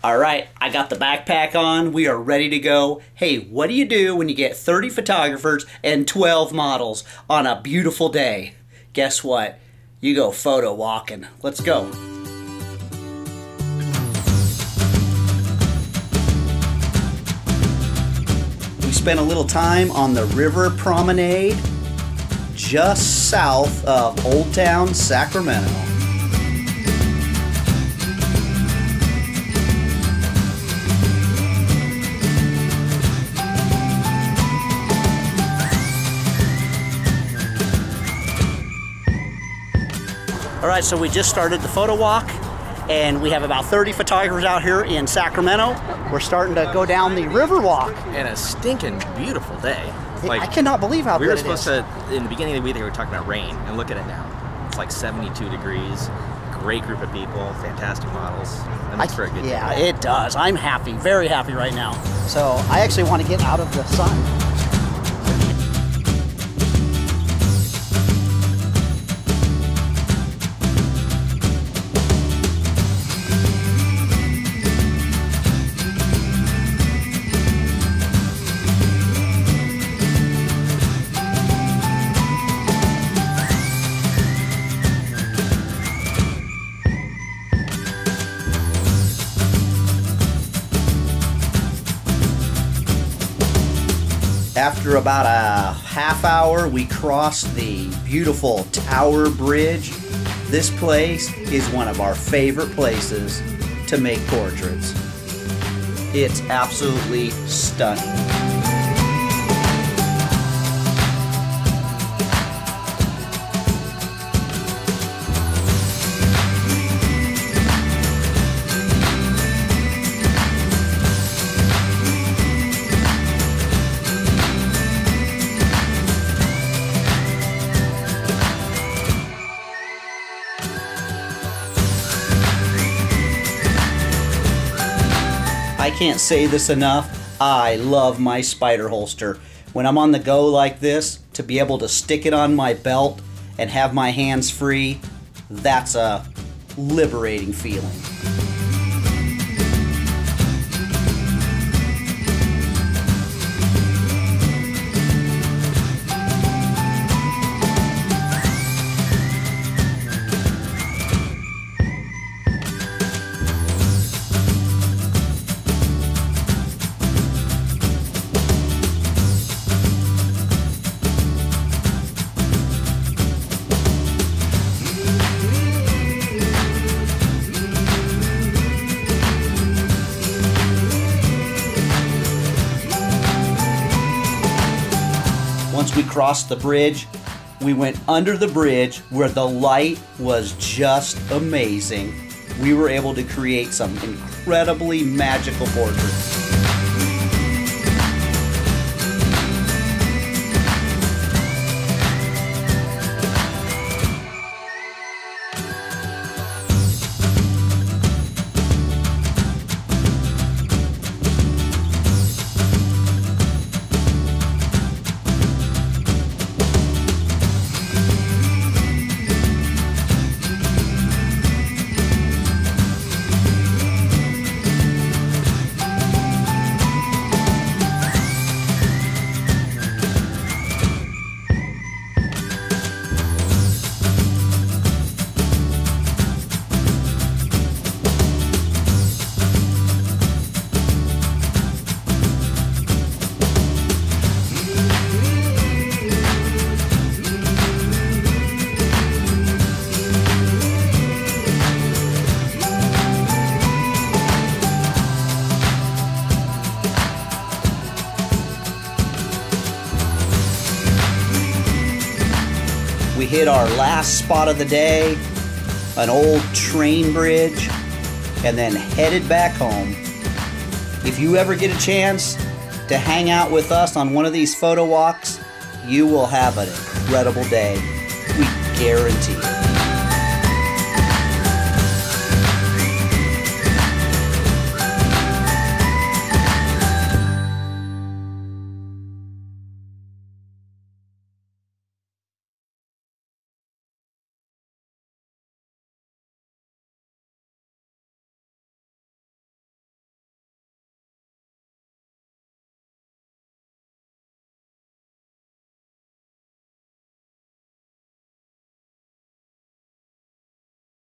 All right, I got the backpack on. We are ready to go. Hey, what do you do when you get 30 photographers and 12 models on a beautiful day? Guess what? You go photo walking. Let's go. We spent a little time on the river promenade just south of Old Town Sacramento. All right, so we just started the photo walk, and we have about 30 photographers out here in Sacramento. We're starting to go down the river walk. And a stinking beautiful day. Like, I cannot believe how good it is. We were supposed to, in the beginning of the week, we were talking about rain, and look at it now. It's like 72 degrees, great group of people, fantastic models. That makes for a good day. Yeah, it does. I'm happy, very happy right now. So I actually want to get out of the sun. After about a half hour, we crossed the beautiful Tower Bridge. This place is one of our favorite places to make portraits. It's absolutely stunning. I can't say this enough, I love my Spider holster. When I'm on the go like this, to be able to stick it on my belt and have my hands free, that's a liberating feeling. Once we crossed the bridge, we went under the bridge where the light was just amazing. We were able to create some incredibly magical portraits. We hit our last spot of the day, an old train bridge, and then headed back home. If you ever get a chance to hang out with us on one of these photo walks, you will have an incredible day. We guarantee it.